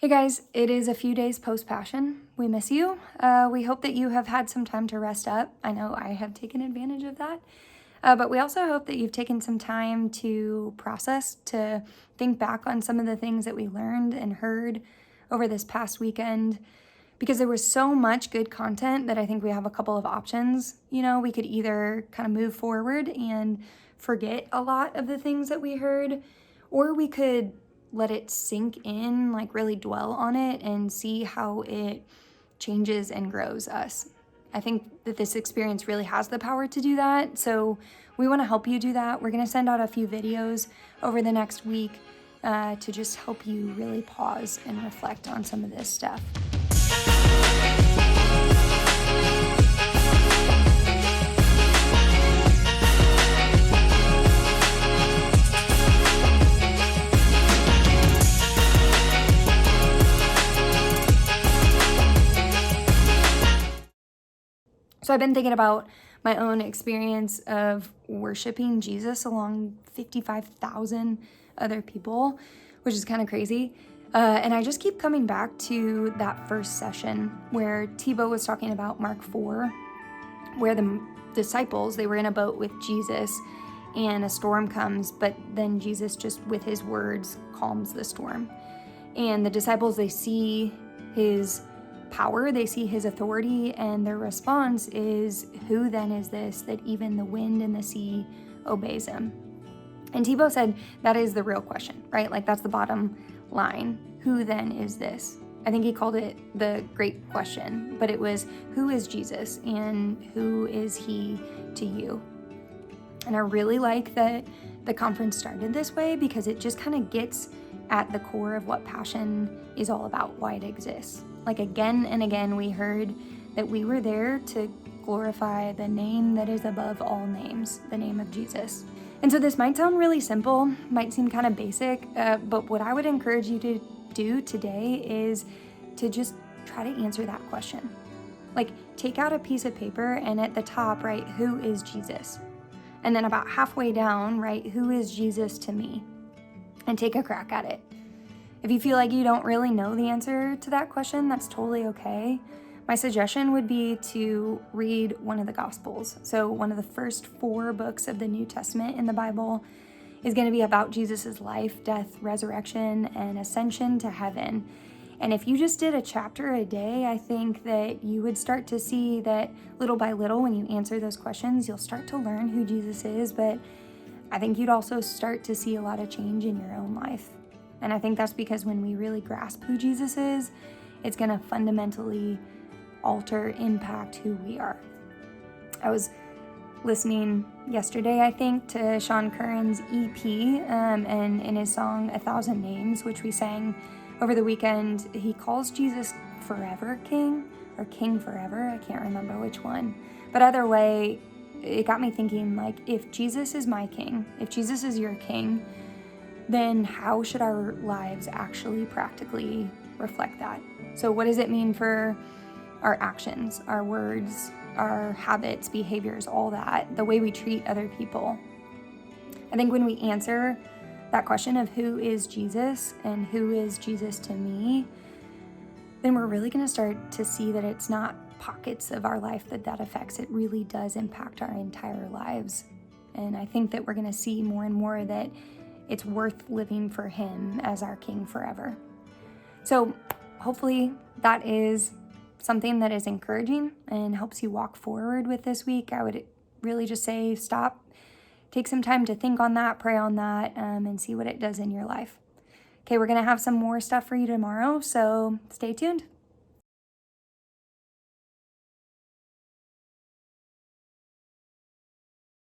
Hey guys, it is a few days post-Passion. We miss you. We hope that you have had some time to rest up. I know I have taken advantage of that. But we also hope that you've taken some time to process, to think back on some of the things that we learned and heard over this past weekend, because there was so much good content that I think we have a couple of options. You know, we could either kind of move forward and forget a lot of the things that we heard, or we could let it sink in, like really dwell on it and see how it changes and grows us. I think that this experience really has the power to do that. So we want to help you do that. We're going to send out a few videos over the next week to just help you really pause and reflect on some of this stuff. So I've been thinking about my own experience of worshiping Jesus along 55,000 other people, which is kind of crazy. And I just keep coming back to that first session where Tebow was talking about Mark 4, where the disciples, they were in a boat with Jesus and a storm comes, but then Jesus just with his words calms the storm. And the disciples, they see his power, they see his authority, and their response is, who then is this that even the wind and the sea obeys him? And Tebow said that is the real question, right? Like that's the bottom line. Who then is this? I think he called it the great question, but it was, who is Jesus and who is he to you? And I really like that the conference started this way because it just kind of gets at the core of what Passion is all about, why it exists. Like again and again, we heard that we were there to glorify the name that is above all names, the name of Jesus. And so this might sound really simple, might seem kind of basic, but what I would encourage you to do today is to just try to answer that question. Like take out a piece of paper and at the top, write, who is Jesus? And then about halfway down, write, who is Jesus to me? And take a crack at it. If you feel like you don't really know the answer to that question, that's totally okay. My suggestion would be to read one of the Gospels. So one of the first 4 books of the New Testament in the Bible is going to be about Jesus's life, death, resurrection, and ascension to heaven. And if you just did a chapter a day, I think that you would start to see that little by little, when you answer those questions, you'll start to learn who Jesus is, but I think you'd also start to see a lot of change in your own life. And I think that's because when we really grasp who Jesus is, it's going to fundamentally alter, impact who we are. I was listening yesterday, I think, to Sean Curran's EP, and in his song, 1,000 Names, which we sang over the weekend, he calls Jesus Forever King, or King Forever. I can't remember which one. But either way, it got me thinking, like, if Jesus is my king, if Jesus is your king, then how should our lives actually practically reflect that? So what does it mean for our actions, our words, our habits, behaviors, all that, the way we treat other people? I think when we answer that question of who is Jesus and who is Jesus to me, then we're really going to start to see that it's not pockets of our life that affects. It really does impact our entire lives. And I think that we're going to see more and more that it's worth living for him as our king forever. So hopefully that is something that is encouraging and helps you walk forward with this week. I would really just say stop, take some time to think on that, pray on that, and see what it does in your life. Okay, we're going to have some more stuff for you tomorrow, so stay tuned.